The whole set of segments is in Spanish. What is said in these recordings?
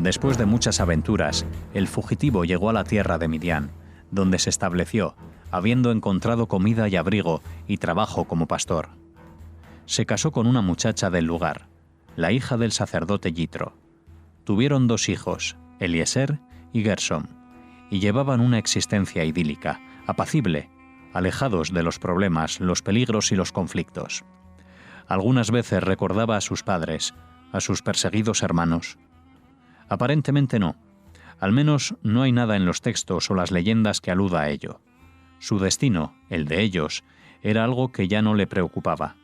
Después de muchas aventuras, el fugitivo llegó a la tierra de Midian, donde se estableció, habiendo encontrado comida y abrigo y trabajo como pastor. Se casó con una muchacha del lugar, la hija del sacerdote Yitro. Tuvieron 2 hijos, Eliezer y Gersom, y llevaban una existencia idílica, apacible, alejados de los problemas, los peligros y los conflictos. Algunas veces recordaba a sus padres, a sus perseguidos hermanos. Aparentemente no. Al menos no hay nada en los textos o las leyendas que aluda a ello. Su destino, el de ellos, era algo que ya no le preocupaba.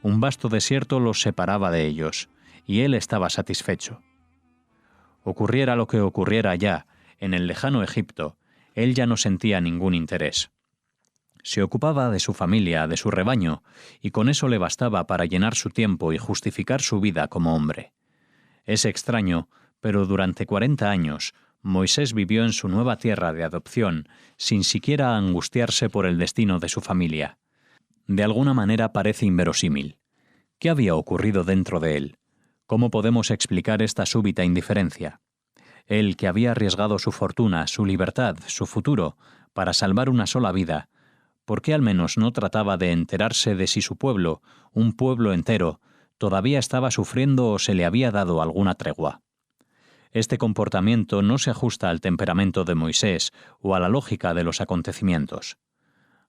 Un vasto desierto los separaba de ellos, y él estaba satisfecho. Ocurriera lo que ocurriera allá, en el lejano Egipto, él ya no sentía ningún interés. Se ocupaba de su familia, de su rebaño, y con eso le bastaba para llenar su tiempo y justificar su vida como hombre. Es extraño, pero durante 40 años, Moisés vivió en su nueva tierra de adopción sin siquiera angustiarse por el destino de su familia. De alguna manera parece inverosímil. ¿Qué había ocurrido dentro de él? ¿Cómo podemos explicar esta súbita indiferencia? Él, que había arriesgado su fortuna, su libertad, su futuro, para salvar una sola vida, ¿por qué al menos no trataba de enterarse de si su pueblo, un pueblo entero, todavía estaba sufriendo o se le había dado alguna tregua? Este comportamiento no se ajusta al temperamento de Moisés o a la lógica de los acontecimientos.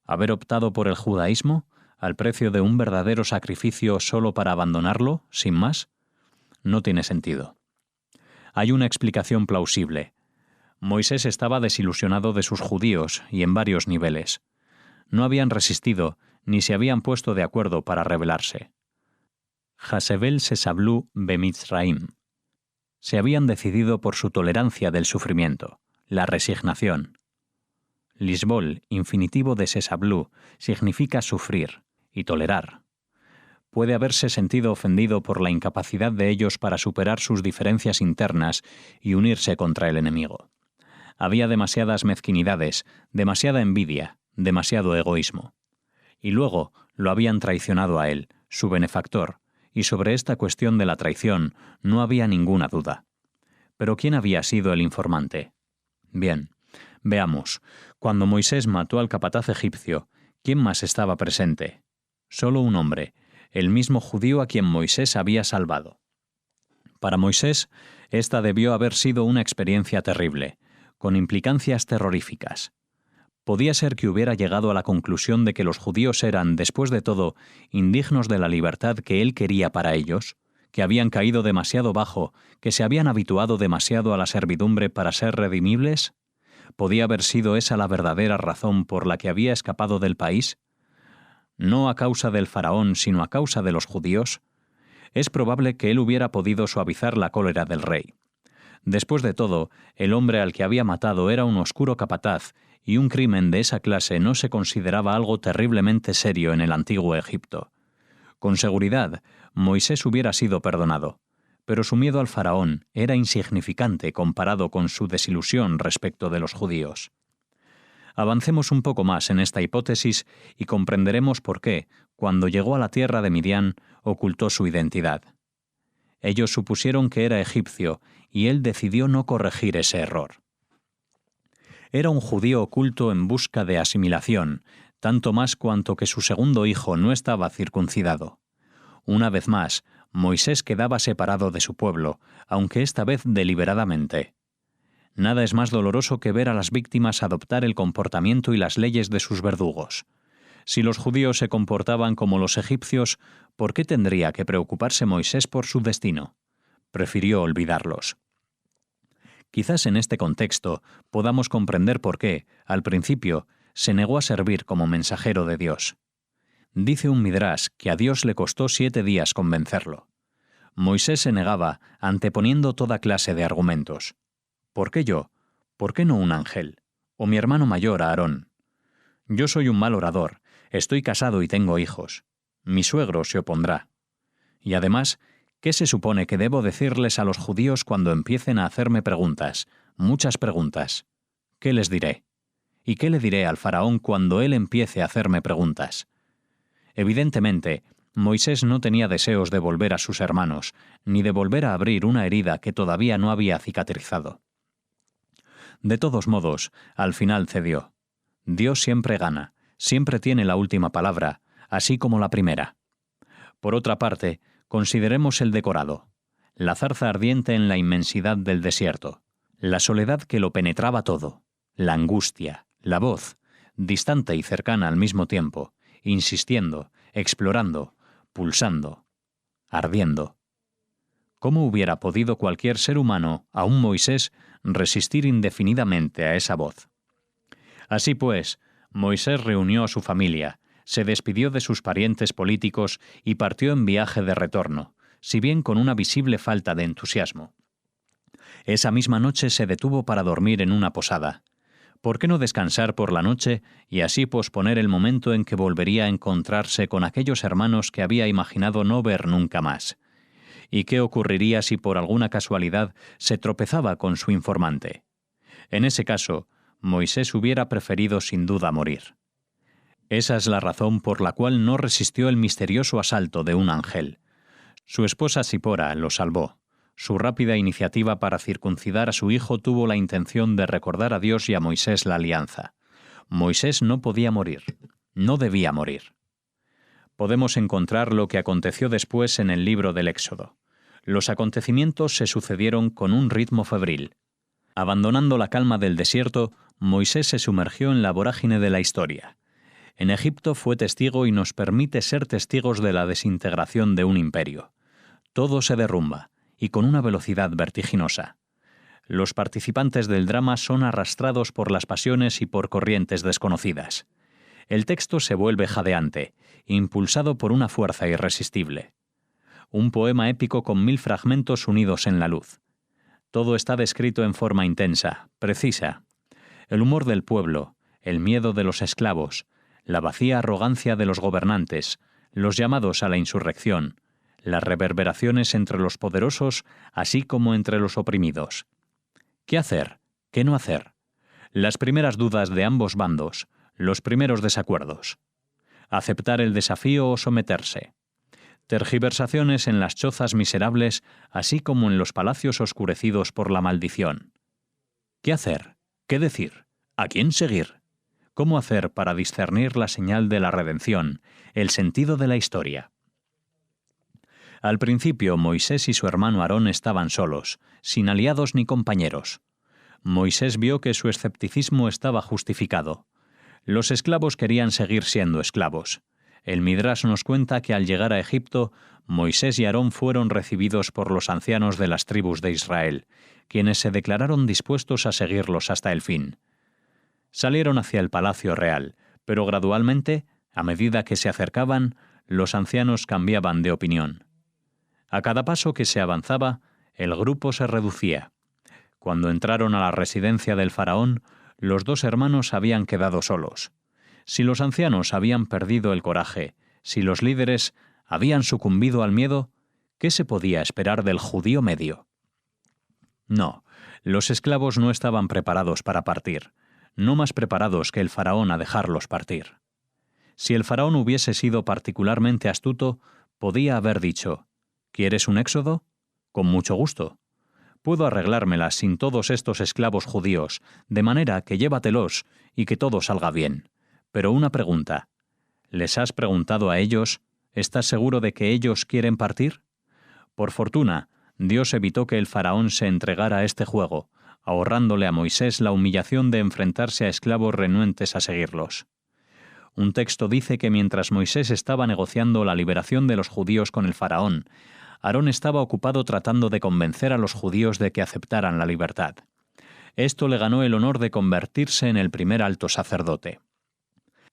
¿Haber optado por el judaísmo, al precio de un verdadero sacrificio solo para abandonarlo, sin más? No tiene sentido. Hay una explicación plausible. Moisés estaba desilusionado de sus judíos y en varios niveles. No habían resistido ni se habían puesto de acuerdo para rebelarse. Hasebel Sesablu Bemitzraim. Se habían decidido por su tolerancia del sufrimiento, la resignación. Lisbol, infinitivo de Sesablu, significa sufrir y tolerar. Puede haberse sentido ofendido por la incapacidad de ellos para superar sus diferencias internas y unirse contra el enemigo. Había demasiadas mezquinidades, demasiada envidia, demasiado egoísmo. Y luego lo habían traicionado a él, su benefactor, y sobre esta cuestión de la traición no había ninguna duda. ¿Pero quién había sido el informante? Bien, veamos. Cuando Moisés mató al capataz egipcio, ¿quién más estaba presente? Solo un hombre, el mismo judío a quien Moisés había salvado. Para Moisés, esta debió haber sido una experiencia terrible, con implicancias terroríficas. Podía ser que hubiera llegado a la conclusión de que los judíos eran, después de todo, indignos de la libertad que él quería para ellos, que habían caído demasiado bajo, que se habían habituado demasiado a la servidumbre para ser redimibles. ¿Podía haber sido esa la verdadera razón por la que había escapado del país? No a causa del faraón, sino a causa de los judíos. Es probable que él hubiera podido suavizar la cólera del rey. Después de todo, el hombre al que había matado era un oscuro capataz, y un crimen de esa clase no se consideraba algo terriblemente serio en el antiguo Egipto. Con seguridad, Moisés hubiera sido perdonado, pero su miedo al faraón era insignificante comparado con su desilusión respecto de los judíos. Avancemos un poco más en esta hipótesis y comprenderemos por qué, cuando llegó a la tierra de Midian, ocultó su identidad. Ellos supusieron que era egipcio, y él decidió no corregir ese error. Era un judío oculto en busca de asimilación, tanto más cuanto que su segundo hijo no estaba circuncidado. Una vez más, Moisés quedaba separado de su pueblo, aunque esta vez deliberadamente. Nada es más doloroso que ver a las víctimas adoptar el comportamiento y las leyes de sus verdugos. Si los judíos se comportaban como los egipcios, ¿por qué tendría que preocuparse Moisés por su destino? Prefirió olvidarlos. Quizás en este contexto podamos comprender por qué, al principio, se negó a servir como mensajero de Dios. Dice un Midrash que a Dios le costó 7 días convencerlo. Moisés se negaba, anteponiendo toda clase de argumentos. ¿Por qué yo? ¿Por qué no un ángel? ¿O mi hermano mayor, Aarón? Yo soy un mal orador, estoy casado y tengo hijos. Mi suegro se opondrá. Y además, ¿qué se supone que debo decirles a los judíos cuando empiecen a hacerme preguntas, muchas preguntas? ¿Qué les diré? ¿Y qué le diré al faraón cuando él empiece a hacerme preguntas? Evidentemente, Moisés no tenía deseos de volver a sus hermanos, ni de volver a abrir una herida que todavía no había cicatrizado. De todos modos, al final cedió. Dios siempre gana, siempre tiene la última palabra, así como la primera. Por otra parte, consideremos el decorado. La zarza ardiente en la inmensidad del desierto, la soledad que lo penetraba todo, la angustia, la voz, distante y cercana al mismo tiempo, insistiendo, explorando, pulsando, ardiendo. ¿Cómo hubiera podido cualquier ser humano, aun Moisés, resistir indefinidamente a esa voz? Así pues, Moisés reunió a su familia, se despidió de sus parientes políticos y partió en viaje de retorno, si bien con una visible falta de entusiasmo. Esa misma noche se detuvo para dormir en una posada. ¿Por qué no descansar por la noche y así posponer el momento en que volvería a encontrarse con aquellos hermanos que había imaginado no ver nunca más? ¿Y qué ocurriría si por alguna casualidad se tropezaba con su informante? En ese caso, Moisés hubiera preferido sin duda morir. Esa es la razón por la cual no resistió el misterioso asalto de un ángel. Su esposa Sipora lo salvó. Su rápida iniciativa para circuncidar a su hijo tuvo la intención de recordar a Dios y a Moisés la alianza. Moisés no podía morir, no debía morir. Podemos encontrar lo que aconteció después en el libro del Éxodo. Los acontecimientos se sucedieron con un ritmo febril. Abandonando la calma del desierto, Moisés se sumergió en la vorágine de la historia. En Egipto fue testigo y nos permite ser testigos de la desintegración de un imperio. Todo se derrumba, y con una velocidad vertiginosa. Los participantes del drama son arrastrados por las pasiones y por corrientes desconocidas. El texto se vuelve jadeante, impulsado por una fuerza irresistible. Un poema épico con 1000 fragmentos unidos en la luz. Todo está descrito en forma intensa, precisa. El humor del pueblo, el miedo de los esclavos, la vacía arrogancia de los gobernantes, los llamados a la insurrección, las reverberaciones entre los poderosos, así como entre los oprimidos. ¿Qué hacer? ¿Qué no hacer? Las primeras dudas de ambos bandos, los primeros desacuerdos. ¿Aceptar el desafío o someterse? Tergiversaciones en las chozas miserables, así como en los palacios oscurecidos por la maldición. ¿Qué hacer? ¿Qué decir? ¿A quién seguir? ¿Cómo hacer para discernir la señal de la redención, el sentido de la historia? Al principio, Moisés y su hermano Aarón estaban solos, sin aliados ni compañeros. Moisés vio que su escepticismo estaba justificado. Los esclavos querían seguir siendo esclavos. El Midrash nos cuenta que al llegar a Egipto, Moisés y Aarón fueron recibidos por los ancianos de las tribus de Israel, quienes se declararon dispuestos a seguirlos hasta el fin. Salieron hacia el palacio real, pero gradualmente, a medida que se acercaban, los ancianos cambiaban de opinión. A cada paso que se avanzaba, el grupo se reducía. Cuando entraron a la residencia del faraón, los dos hermanos habían quedado solos. Si los ancianos habían perdido el coraje, si los líderes habían sucumbido al miedo, ¿qué se podía esperar del judío medio? No, los esclavos no estaban preparados para partir, no más preparados que el faraón a dejarlos partir. Si el faraón hubiese sido particularmente astuto, podía haber dicho: ¿quieres un éxodo? Con mucho gusto. Puedo arreglármelas sin todos estos esclavos judíos, de manera que llévatelos y que todo salga bien. Pero una pregunta. ¿Les has preguntado a ellos? ¿Estás seguro de que ellos quieren partir? Por fortuna, Dios evitó que el faraón se entregara a este juego, ahorrándole a Moisés la humillación de enfrentarse a esclavos renuentes a seguirlos. Un texto dice que mientras Moisés estaba negociando la liberación de los judíos con el faraón, Aarón estaba ocupado tratando de convencer a los judíos de que aceptaran la libertad. Esto le ganó el honor de convertirse en el primer alto sacerdote.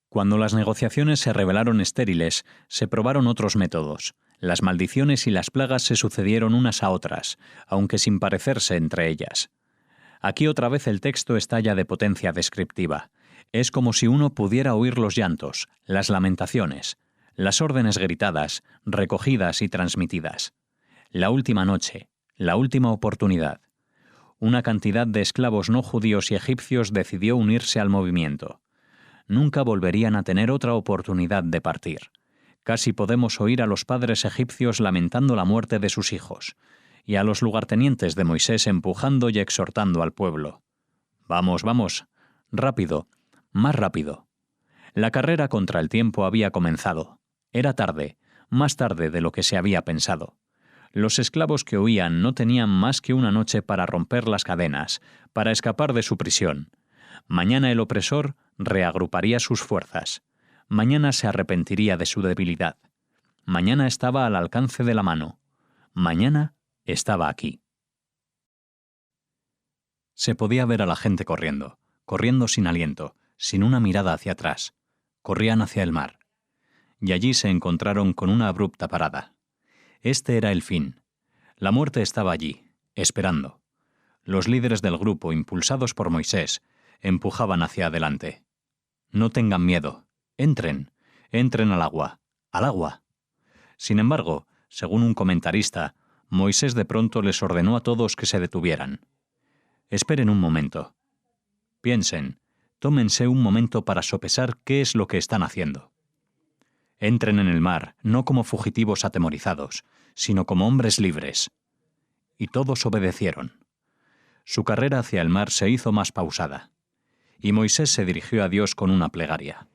Cuando las negociaciones se revelaron estériles, se probaron otros métodos. Las maldiciones y las plagas se sucedieron unas a otras, aunque sin parecerse entre ellas. Aquí otra vez el texto estalla de potencia descriptiva. Es como si uno pudiera oír los llantos, las lamentaciones, las órdenes gritadas, recogidas y transmitidas. La última noche, la última oportunidad. Una cantidad de esclavos no judíos y egipcios decidió unirse al movimiento. Nunca volverían a tener otra oportunidad de partir. Casi podemos oír a los padres egipcios lamentando la muerte de sus hijos, y a los lugartenientes de Moisés empujando y exhortando al pueblo. «Vamos, vamos, rápido, más rápido». La carrera contra el tiempo había comenzado. Era tarde, más tarde de lo que se había pensado. Los esclavos que huían no tenían más que una noche para romper las cadenas, para escapar de su prisión. Mañana el opresor reagruparía sus fuerzas. Mañana se arrepentiría de su debilidad. Mañana estaba al alcance de la mano. Mañana estaba aquí. Se podía ver a la gente corriendo sin aliento, sin una mirada hacia atrás. Corrían hacia el mar. Y allí se encontraron con una abrupta parada. Este era el fin. La muerte estaba allí, esperando. Los líderes del grupo, impulsados por Moisés, empujaban hacia adelante. «No tengan miedo. Entren al agua, al agua». Sin embargo, según un comentarista, Moisés de pronto les ordenó a todos que se detuvieran. «Esperen un momento. Piensen, tómense un momento para sopesar qué es lo que están haciendo. Entren en el mar, no como fugitivos atemorizados, sino como hombres libres». Y todos obedecieron. Su carrera hacia el mar se hizo más pausada, y Moisés se dirigió a Dios con una plegaria.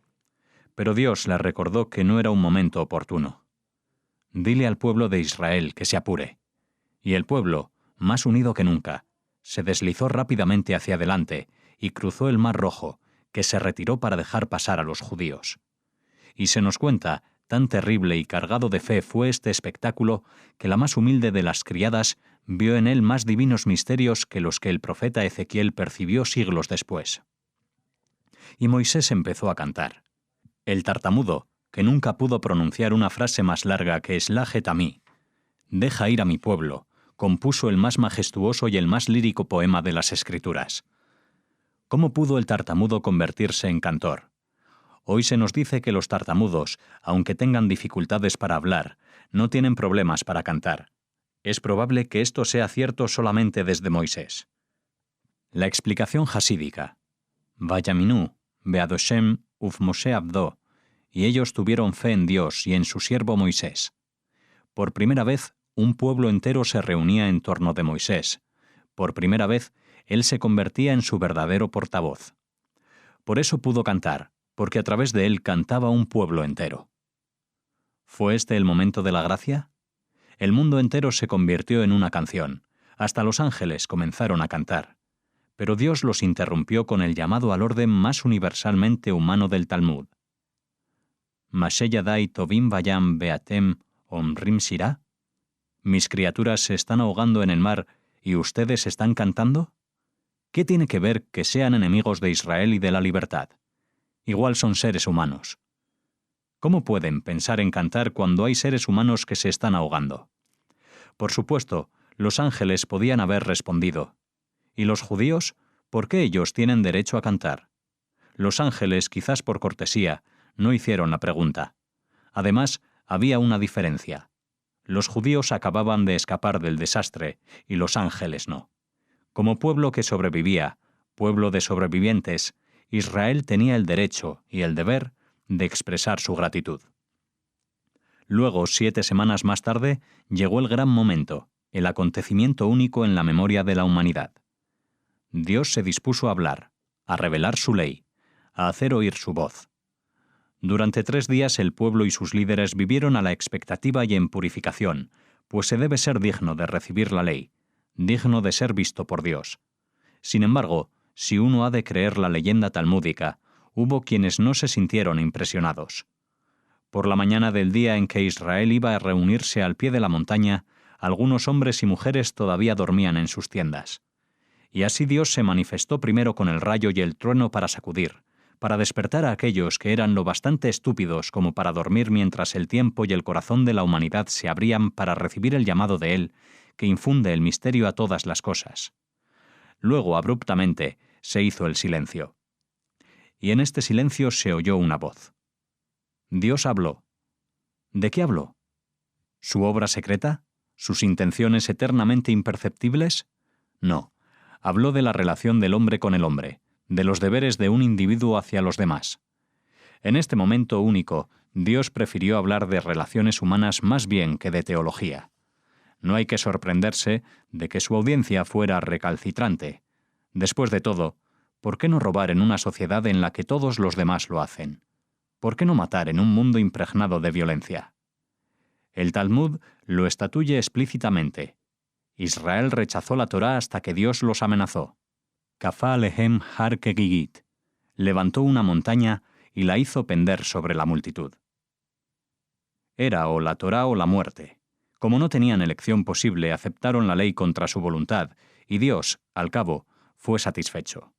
Pero Dios le recordó que no era un momento oportuno. «Dile al pueblo de Israel que se apure». Y el pueblo, más unido que nunca, se deslizó rápidamente hacia adelante y cruzó el Mar Rojo, que se retiró para dejar pasar a los judíos. Y se nos cuenta, tan terrible y cargado de fe fue este espectáculo, que la más humilde de las criadas vio en él más divinos misterios que los que el profeta Ezequiel percibió siglos después. Y Moisés empezó a cantar. El tartamudo, que nunca pudo pronunciar una frase más larga que «Eslájet a mí», «Deja ir a mi pueblo», compuso el más majestuoso y el más lírico poema de las Escrituras. ¿Cómo pudo el tartamudo convertirse en cantor? Hoy se nos dice que los tartamudos, aunque tengan dificultades para hablar, no tienen problemas para cantar. Es probable que esto sea cierto solamente desde Moisés. La explicación jasídica. Vayaminu, Beadoshem, uf Moshe Abdo, y ellos tuvieron fe en Dios y en su siervo Moisés. Por primera vez, un pueblo entero se reunía en torno de Moisés. Por primera vez, él se convertía en su verdadero portavoz. Por eso pudo cantar, porque a través de él cantaba un pueblo entero. ¿Fue este el momento de la gracia? El mundo entero se convirtió en una canción. Hasta los ángeles comenzaron a cantar. Pero Dios los interrumpió con el llamado al orden más universalmente humano del Talmud. «Mashe yadai tovim vayam beatem omrim shirá». ¿Mis criaturas se están ahogando en el mar y ustedes están cantando? ¿Qué tiene que ver que sean enemigos de Israel y de la libertad? Igual son seres humanos. ¿Cómo pueden pensar en cantar cuando hay seres humanos que se están ahogando? Por supuesto, los ángeles podían haber respondido. ¿Y los judíos? ¿Por qué ellos tienen derecho a cantar? Los ángeles, quizás por cortesía, no hicieron la pregunta. Además, había una diferencia. Los judíos acababan de escapar del desastre y los ángeles no. Como pueblo que sobrevivía, pueblo de sobrevivientes, Israel tenía el derecho y el deber de expresar su gratitud. Luego, 7 semanas más tarde, llegó el gran momento, el acontecimiento único en la memoria de la humanidad. Dios se dispuso a hablar, a revelar su ley, a hacer oír su voz. Durante 3 días el pueblo y sus líderes vivieron a la expectativa y en purificación, pues se debe ser digno de recibir la ley, digno de ser visto por Dios. Sin embargo, si uno ha de creer la leyenda talmúdica, hubo quienes no se sintieron impresionados. Por la mañana del día en que Israel iba a reunirse al pie de la montaña, algunos hombres y mujeres todavía dormían en sus tiendas. Y así Dios se manifestó primero con el rayo y el trueno para sacudir, para despertar a aquellos que eran lo bastante estúpidos como para dormir mientras el tiempo y el corazón de la humanidad se abrían para recibir el llamado de Él, que infunde el misterio a todas las cosas. Luego, abruptamente, se hizo el silencio. Y en este silencio se oyó una voz. Dios habló. ¿De qué habló? ¿Su obra secreta? ¿Sus intenciones eternamente imperceptibles? No. Habló de la relación del hombre con el hombre, de los deberes de un individuo hacia los demás. En este momento único, Dios prefirió hablar de relaciones humanas más bien que de teología. No hay que sorprenderse de que su audiencia fuera recalcitrante. Después de todo, ¿por qué no robar en una sociedad en la que todos los demás lo hacen? ¿Por qué no matar en un mundo impregnado de violencia? El Talmud lo estatuye explícitamente. Israel rechazó la Torá hasta que Dios los amenazó. Kafá alehem har kegigit. Levantó una montaña y la hizo pender sobre la multitud. Era o la Torá o la muerte. Como no tenían elección posible, aceptaron la ley contra su voluntad, y Dios, al cabo, fue satisfecho.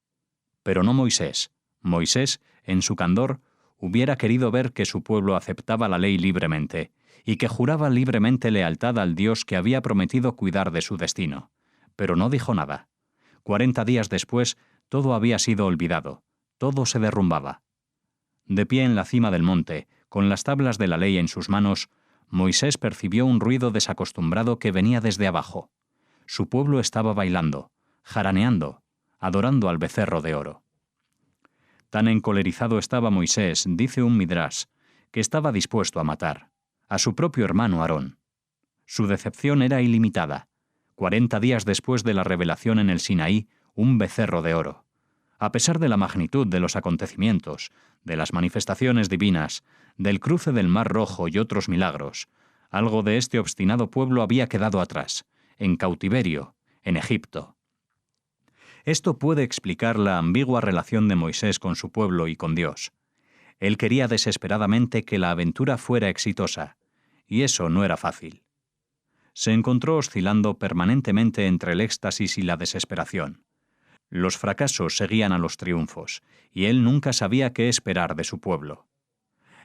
Pero no Moisés. Moisés, en su candor, hubiera querido ver que su pueblo aceptaba la ley libremente, y que juraba libremente lealtad al Dios que había prometido cuidar de su destino. Pero no dijo nada. 40 días después, todo había sido olvidado. Todo se derrumbaba. De pie en la cima del monte, con las tablas de la ley en sus manos, Moisés percibió un ruido desacostumbrado que venía desde abajo. Su pueblo estaba bailando, jaraneando, adorando al becerro de oro. Tan encolerizado estaba Moisés, dice un midrash, que estaba dispuesto a matar a su propio hermano Aarón. Su decepción era ilimitada. 40 días después de la revelación en el Sinaí, un becerro de oro. A pesar de la magnitud de los acontecimientos, de las manifestaciones divinas, del cruce del Mar Rojo y otros milagros, algo de este obstinado pueblo había quedado atrás, en cautiverio, en Egipto. Esto puede explicar la ambigua relación de Moisés con su pueblo y con Dios. Él quería desesperadamente que la aventura fuera exitosa, y eso no era fácil. Se encontró oscilando permanentemente entre el éxtasis y la desesperación. Los fracasos seguían a los triunfos, y él nunca sabía qué esperar de su pueblo.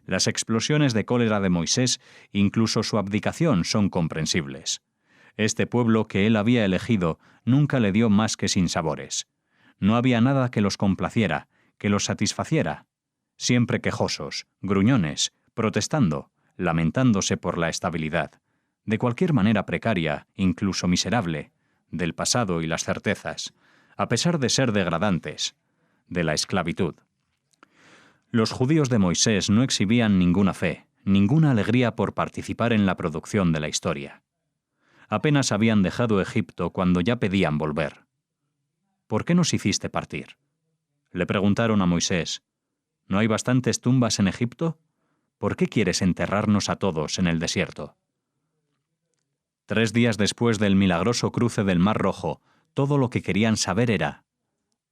Las explosiones de cólera de Moisés, incluso su abdicación, son comprensibles. Este pueblo que él había elegido nunca le dio más que sinsabores. No había nada que los complaciera, que los satisfaciera. Siempre quejosos, gruñones, protestando, lamentándose por la estabilidad, de cualquier manera precaria, incluso miserable, del pasado y las certezas, a pesar de ser degradantes, de la esclavitud. Los judíos de Moisés no exhibían ninguna fe, ninguna alegría por participar en la producción de la historia. Apenas habían dejado Egipto cuando ya pedían volver. ¿Por qué nos hiciste partir? Le preguntaron a Moisés. ¿No hay bastantes tumbas en Egipto? ¿Por qué quieres enterrarnos a todos en el desierto? 3 días después del milagroso cruce del Mar Rojo, todo lo que querían saber era: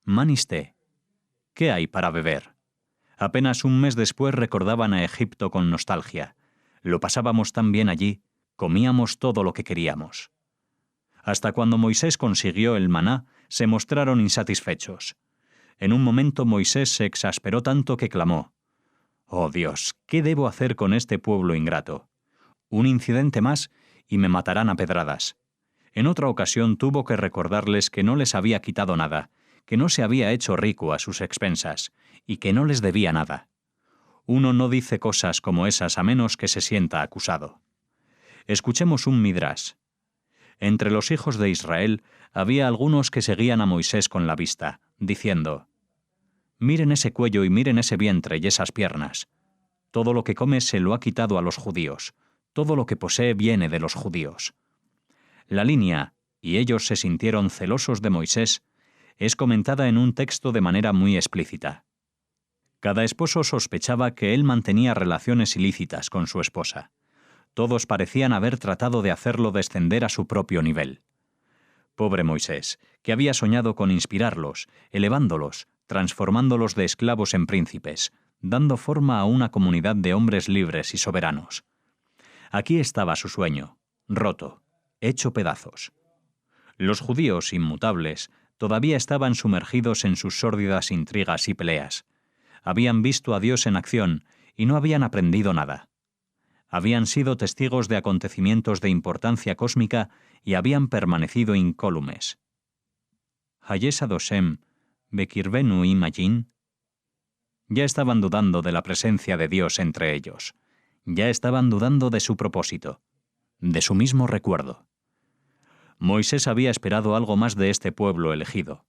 «Maniste, ¿qué hay para beber?». Apenas un mes después recordaban a Egipto con nostalgia. Lo pasábamos tan bien allí, comíamos todo lo que queríamos. Hasta cuando Moisés consiguió el maná, se mostraron insatisfechos. En un momento Moisés se exasperó tanto que clamó: «Oh Dios, ¿qué debo hacer con este pueblo ingrato? Un incidente más y me matarán a pedradas». En otra ocasión tuvo que recordarles que no les había quitado nada, que no se había hecho rico a sus expensas y que no les debía nada. Uno no dice cosas como esas a menos que se sienta acusado. Escuchemos un midrash. Entre los hijos de Israel había algunos que seguían a Moisés con la vista, diciendo: «Miren ese cuello y miren ese vientre y esas piernas. Todo lo que come se lo ha quitado a los judíos. Todo lo que posee viene de los judíos». La línea, «y ellos se sintieron celosos de Moisés», es comentada en un texto de manera muy explícita. Cada esposo sospechaba que él mantenía relaciones ilícitas con su esposa. Todos parecían haber tratado de hacerlo descender a su propio nivel. Pobre Moisés, que había soñado con inspirarlos, elevándolos, transformándolos de esclavos en príncipes, dando forma a una comunidad de hombres libres y soberanos. Aquí estaba su sueño, roto, hecho pedazos. Los judíos inmutables todavía estaban sumergidos en sus sórdidas intrigas y peleas. Habían visto a Dios en acción y no habían aprendido nada. Habían sido testigos de acontecimientos de importancia cósmica y habían permanecido incólumes. Hayes Adoshem, Bekirvenu Imagin. Ya estaban dudando de la presencia de Dios entre ellos. Ya estaban dudando de su propósito, de su mismo recuerdo. Moisés había esperado algo más de este pueblo elegido,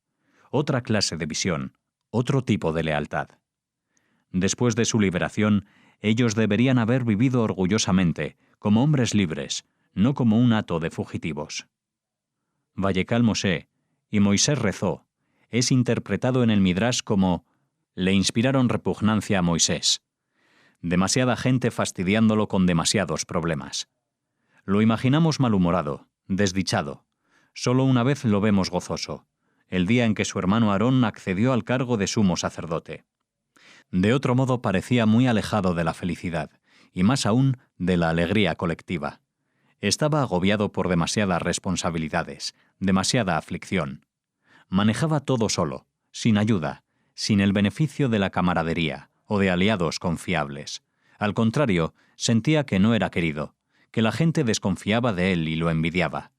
otra clase de visión, otro tipo de lealtad. Después de su liberación, Ellos deberían haber vivido orgullosamente, como hombres libres, no como un hato de fugitivos. Vallecal Mosé, y Moisés rezó, es interpretado en el Midrash como le inspiraron repugnancia a Moisés. Demasiada gente fastidiándolo con demasiados problemas. Lo imaginamos malhumorado, desdichado. Solo una vez lo vemos gozoso, el día en que su hermano Aarón accedió al cargo de sumo sacerdote. De otro modo parecía muy alejado de la felicidad, y más aún de la alegría colectiva. Estaba agobiado por demasiadas responsabilidades, demasiada aflicción. Manejaba todo solo, sin ayuda, sin el beneficio de la camaradería o de aliados confiables. Al contrario, sentía que no era querido, que la gente desconfiaba de él y lo envidiaba.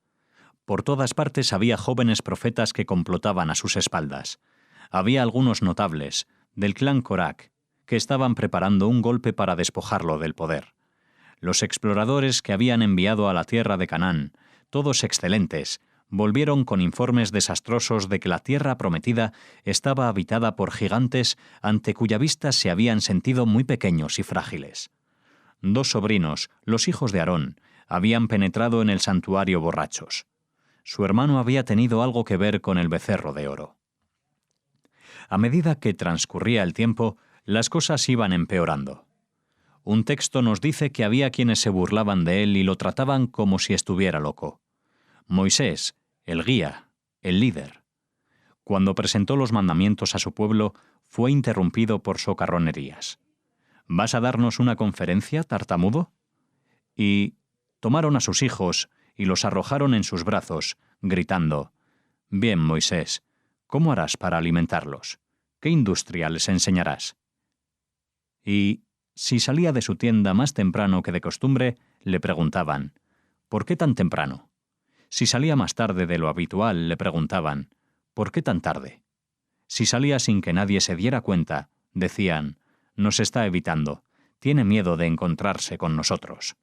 Por todas partes había jóvenes profetas que complotaban a sus espaldas. Había algunos notables, del clan Corak, que estaban preparando un golpe para despojarlo del poder. Los exploradores que habían enviado a la tierra de Canaán, todos excelentes, volvieron con informes desastrosos de que la tierra prometida estaba habitada por gigantes ante cuya vista se habían sentido muy pequeños y frágiles. 2 sobrinos, los hijos de Aarón, habían penetrado en el santuario borrachos. Su hermano había tenido algo que ver con el becerro de oro. A medida que transcurría el tiempo, las cosas iban empeorando. Un texto nos dice que había quienes se burlaban de él y lo trataban como si estuviera loco. Moisés, el guía, el líder. Cuando presentó los mandamientos a su pueblo, fue interrumpido por socarronerías. ¿Vas a darnos una conferencia, tartamudo? Y tomaron a sus hijos y los arrojaron en sus brazos, gritando, «Bien, Moisés, ¿cómo harás para alimentarlos? ¿Qué industria les enseñarás?» Y, si salía de su tienda más temprano que de costumbre, le preguntaban, «¿Por qué tan temprano?» Si salía más tarde de lo habitual, le preguntaban, «¿Por qué tan tarde?» Si salía sin que nadie se diera cuenta, decían, «Nos está evitando, tiene miedo de encontrarse con nosotros».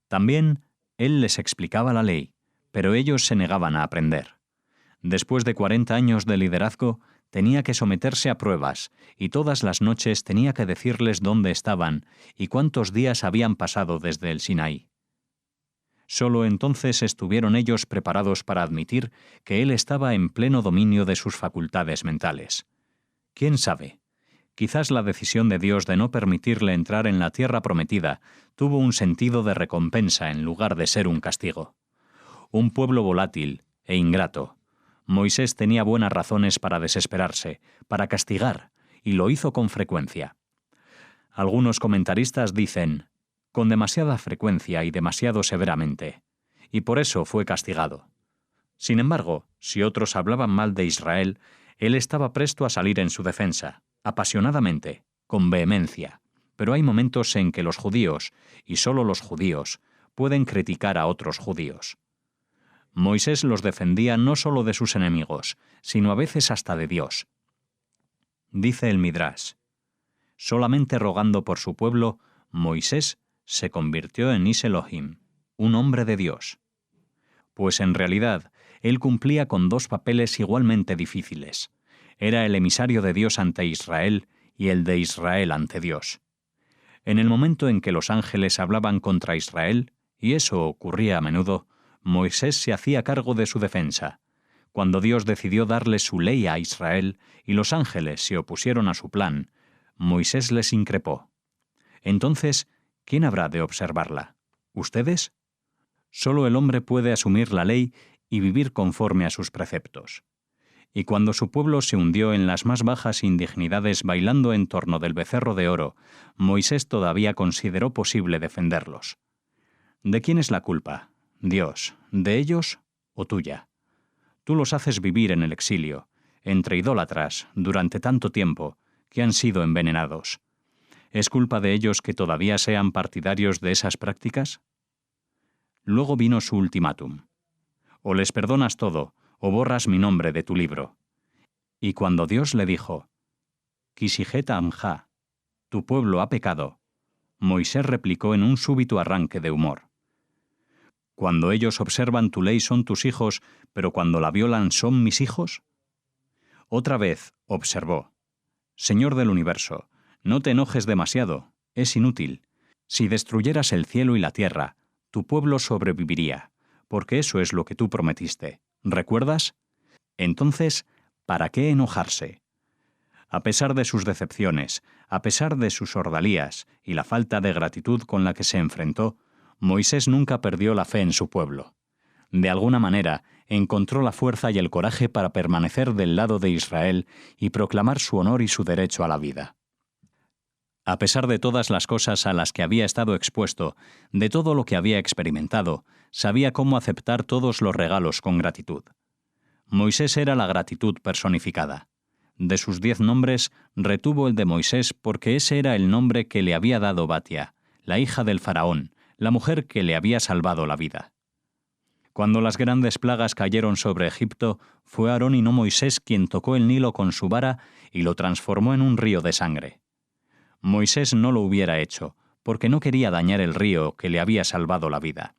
También él les explicaba la ley, pero ellos se negaban a aprender. Después de 40 años de liderazgo, tenía que someterse a pruebas, y todas las noches tenía que decirles dónde estaban y cuántos días habían pasado desde el Sinaí. Solo entonces estuvieron ellos preparados para admitir que él estaba en pleno dominio de sus facultades mentales. ¿Quién sabe? Quizás la decisión de Dios de no permitirle entrar en la tierra prometida tuvo un sentido de recompensa en lugar de ser un castigo. Un pueblo volátil e ingrato. Moisés tenía buenas razones para desesperarse, para castigar, y lo hizo con frecuencia. Algunos comentaristas dicen, con demasiada frecuencia y demasiado severamente, y por eso fue castigado. Sin embargo, si otros hablaban mal de Israel, él estaba presto a salir en su defensa, apasionadamente, con vehemencia. Pero hay momentos en que los judíos, y solo los judíos, pueden criticar a otros judíos. Moisés los defendía no solo de sus enemigos, sino a veces hasta de Dios. Dice el Midrash, solamente rogando por su pueblo, Moisés se convirtió en Ish Elohim, un hombre de Dios. Pues en realidad, él cumplía con 2 papeles igualmente difíciles. Era el emisario de Dios ante Israel y el de Israel ante Dios. En el momento en que los ángeles hablaban contra Israel, y eso ocurría a menudo, Moisés se hacía cargo de su defensa. Cuando Dios decidió darle su ley a Israel y los ángeles se opusieron a su plan, Moisés les increpó. Entonces, ¿quién habrá de observarla? ¿Ustedes? Solo el hombre puede asumir la ley y vivir conforme a sus preceptos. Y cuando su pueblo se hundió en las más bajas indignidades bailando en torno del becerro de oro, Moisés todavía consideró posible defenderlos. ¿De quién es la culpa? Dios, ¿de ellos o tuya? Tú los haces vivir en el exilio, entre idólatras, durante tanto tiempo, que han sido envenenados. ¿Es culpa de ellos que todavía sean partidarios de esas prácticas? Luego vino su ultimátum. O les perdonas todo, o borras mi nombre de tu libro. Y cuando Dios le dijo, Kishijet Amja, tu pueblo ha pecado, Moisés replicó en un súbito arranque de humor. Cuando ellos observan tu ley son tus hijos, pero cuando la violan son mis hijos. Otra vez observó, Señor del universo, no te enojes demasiado, es inútil. Si destruyeras el cielo y la tierra, tu pueblo sobreviviría, porque eso es lo que tú prometiste. ¿Recuerdas? Entonces, ¿para qué enojarse? A pesar de sus decepciones, a pesar de sus ordalías y la falta de gratitud con la que se enfrentó, Moisés nunca perdió la fe en su pueblo. De alguna manera, encontró la fuerza y el coraje para permanecer del lado de Israel y proclamar su honor y su derecho a la vida. A pesar de todas las cosas a las que había estado expuesto, de todo lo que había experimentado, sabía cómo aceptar todos los regalos con gratitud. Moisés era la gratitud personificada. De sus 10 nombres, retuvo el de Moisés porque ese era el nombre que le había dado Batia, la hija del faraón, la mujer que le había salvado la vida. Cuando las grandes plagas cayeron sobre Egipto, fue Aarón y no Moisés quien tocó el Nilo con su vara y lo transformó en un río de sangre. Moisés no lo hubiera hecho, porque no quería dañar el río que le había salvado la vida.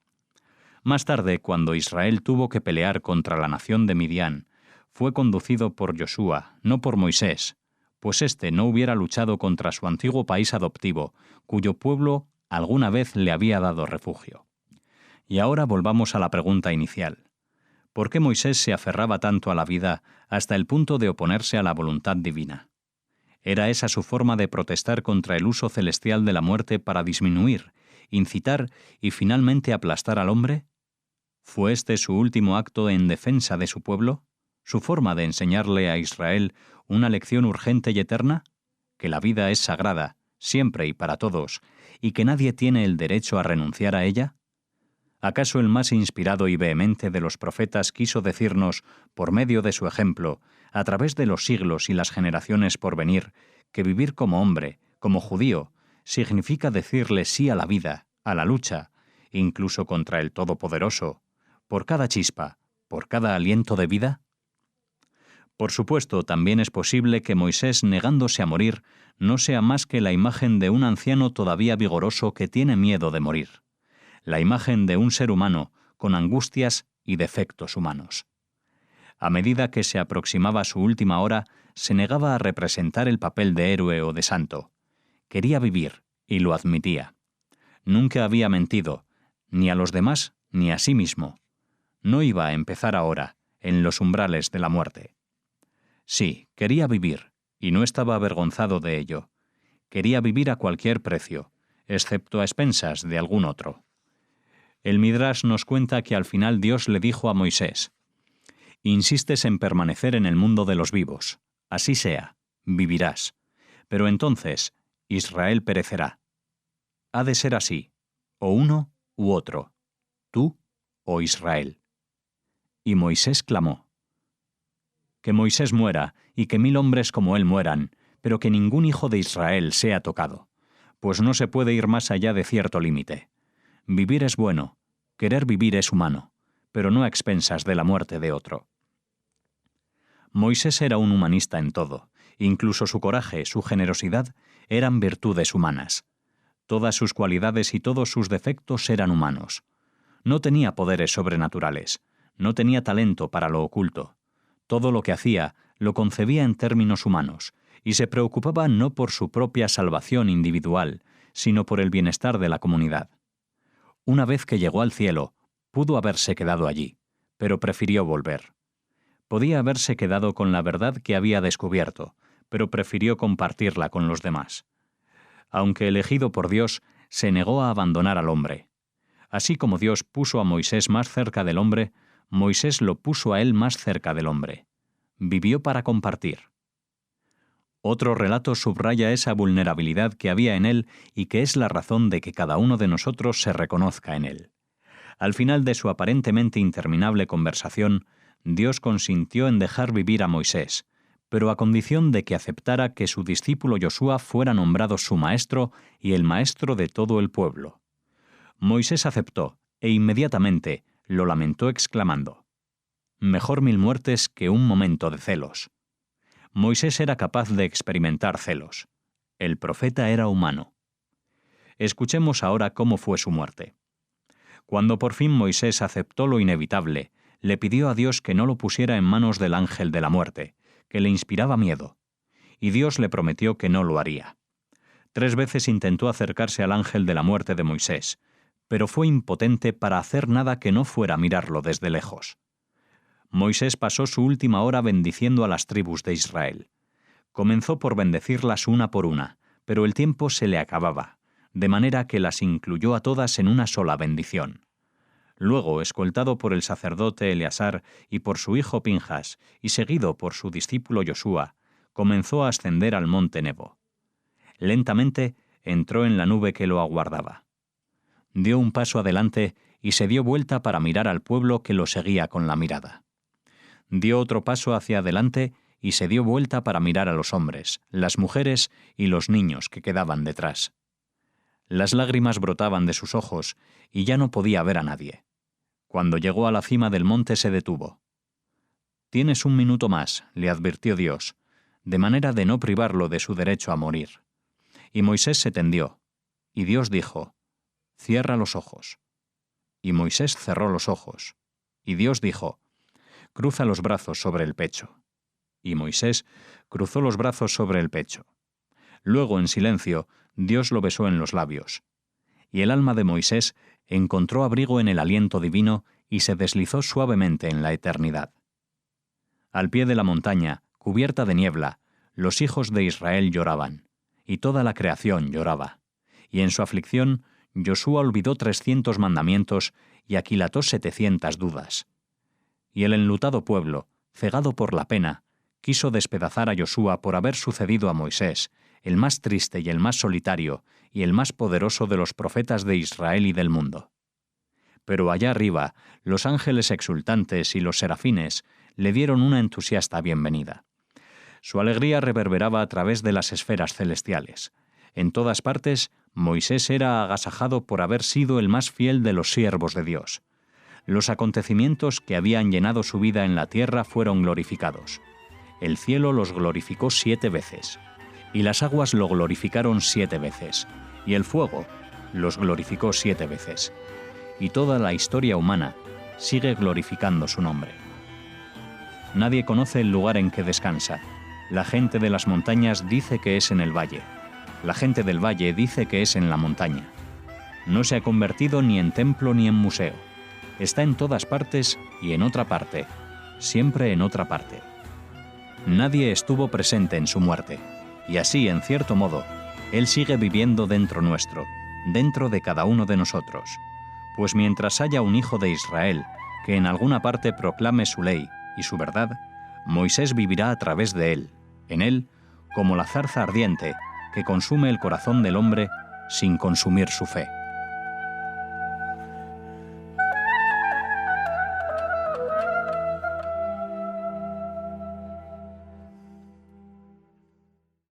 Más tarde, cuando Israel tuvo que pelear contra la nación de Midian, fue conducido por Josué, no por Moisés, pues éste no hubiera luchado contra su antiguo país adoptivo, cuyo pueblo alguna vez le había dado refugio. Y ahora volvamos a la pregunta inicial. ¿Por qué Moisés se aferraba tanto a la vida hasta el punto de oponerse a la voluntad divina? ¿Era esa su forma de protestar contra el uso celestial de la muerte para disminuir, incitar y finalmente aplastar al hombre? ¿Fue este su último acto en defensa de su pueblo? ¿Su forma de enseñarle a Israel una lección urgente y eterna? Que la vida es sagrada, siempre y para todos, y que nadie tiene el derecho a renunciar a ella. ¿Acaso el más inspirado y vehemente de los profetas quiso decirnos, por medio de su ejemplo, a través de los siglos y las generaciones por venir, que vivir como hombre, como judío, significa decirle sí a la vida, a la lucha, incluso contra el Todopoderoso, por cada chispa, por cada aliento de vida? Por supuesto, también es posible que Moisés, negándose a morir, no sea más que la imagen de un anciano todavía vigoroso que tiene miedo de morir, la imagen de un ser humano con angustias y defectos humanos. A medida que se aproximaba su última hora, se negaba a representar el papel de héroe o de santo. Quería vivir, y lo admitía. Nunca había mentido, ni a los demás ni a sí mismo. No iba a empezar ahora, en los umbrales de la muerte. Sí, quería vivir, y no estaba avergonzado de ello. Quería vivir a cualquier precio, excepto a expensas de algún otro. El Midrash nos cuenta que al final Dios le dijo a Moisés: «Insistes en permanecer en el mundo de los vivos. Así sea, vivirás. Pero entonces Israel perecerá. Ha de ser así, o uno u otro, tú o Israel». Y Moisés clamó: «Que Moisés muera y que 1000 hombres como él mueran, pero que ningún hijo de Israel sea tocado, pues no se puede ir más allá de cierto límite. Vivir es bueno, querer vivir es humano, pero no a expensas de la muerte de otro». Moisés era un humanista en todo, incluso su coraje, su generosidad, eran virtudes humanas. Todas sus cualidades y todos sus defectos eran humanos. No tenía poderes sobrenaturales, no tenía talento para lo oculto. Todo lo que hacía lo concebía en términos humanos, y se preocupaba no por su propia salvación individual, sino por el bienestar de la comunidad. Una vez que llegó al cielo, pudo haberse quedado allí, pero prefirió volver. Podía haberse quedado con la verdad que había descubierto, pero prefirió compartirla con los demás. Aunque elegido por Dios, se negó a abandonar al hombre. Así como Dios puso a Moisés más cerca del hombre, Moisés lo puso a él más cerca del hombre. Vivió para compartir. Otro relato subraya esa vulnerabilidad que había en él y que es la razón de que cada uno de nosotros se reconozca en él. Al final de su aparentemente interminable conversación, Dios consintió en dejar vivir a Moisés, pero a condición de que aceptara que su discípulo Josué fuera nombrado su maestro y el maestro de todo el pueblo. Moisés aceptó, e inmediatamente lo lamentó exclamando: «Mejor 1000 muertes que un momento de celos». Moisés era capaz de experimentar celos. El profeta era humano. Escuchemos ahora cómo fue su muerte. Cuando por fin Moisés aceptó lo inevitable, le pidió a Dios que no lo pusiera en manos del ángel de la muerte, que le inspiraba miedo, y Dios le prometió que no lo haría. 3 veces intentó acercarse al ángel de la muerte de Moisés, pero fue impotente para hacer nada que no fuera mirarlo desde lejos. Moisés pasó su última hora bendiciendo a las tribus de Israel. Comenzó por bendecirlas una por una, pero el tiempo se le acababa, de manera que las incluyó a todas en una sola bendición. Luego, escoltado por el sacerdote Eleazar y por su hijo Pinjas, y seguido por su discípulo Josué, comenzó a ascender al monte Nebo. Lentamente entró en la nube que lo aguardaba. Dio un paso adelante y se dio vuelta para mirar al pueblo que lo seguía con la mirada. Dio otro paso hacia adelante y se dio vuelta para mirar a los hombres, las mujeres y los niños que quedaban detrás. Las lágrimas brotaban de sus ojos y ya no podía ver a nadie. Cuando llegó a la cima del monte se detuvo. «Tienes 1 minuto más», le advirtió Dios, de manera de no privarlo de su derecho a morir. Y Moisés se tendió, y Dios dijo: «Cierra los ojos». Y Moisés cerró los ojos, y Dios dijo: «Cruza los brazos sobre el pecho». Y Moisés cruzó los brazos sobre el pecho. Luego, en silencio, Dios lo besó en los labios. Y el alma de Moisés encontró abrigo en el aliento divino y se deslizó suavemente en la eternidad. Al pie de la montaña, cubierta de niebla, los hijos de Israel lloraban, y toda la creación lloraba. Y en su aflicción, Josué olvidó 300 mandamientos y aquilató 700 dudas. Y el enlutado pueblo, cegado por la pena, quiso despedazar a Josué por haber sucedido a Moisés, el más triste y el más solitario y el más poderoso de los profetas de Israel y del mundo. Pero allá arriba, los ángeles exultantes y los serafines le dieron una entusiasta bienvenida. Su alegría reverberaba a través de las esferas celestiales. En todas partes, Moisés era agasajado por haber sido el más fiel de los siervos de Dios. Los acontecimientos que habían llenado su vida en la tierra fueron glorificados. El cielo los glorificó 7 veces, y las aguas lo glorificaron 7 veces, y el fuego los glorificó 7 veces. Y toda la historia humana sigue glorificando su nombre. Nadie conoce el lugar en que descansa. La gente de las montañas dice que es en el valle. La gente del valle dice que es en la montaña. No se ha convertido ni en templo ni en museo. Está en todas partes y en otra parte, siempre en otra parte. Nadie estuvo presente en su muerte, y así, en cierto modo, Él sigue viviendo dentro nuestro, dentro de cada uno de nosotros. Pues mientras haya un hijo de Israel que en alguna parte proclame su ley y su verdad, Moisés vivirá a través de él, en él, como la zarza ardiente que consume el corazón del hombre sin consumir su fe.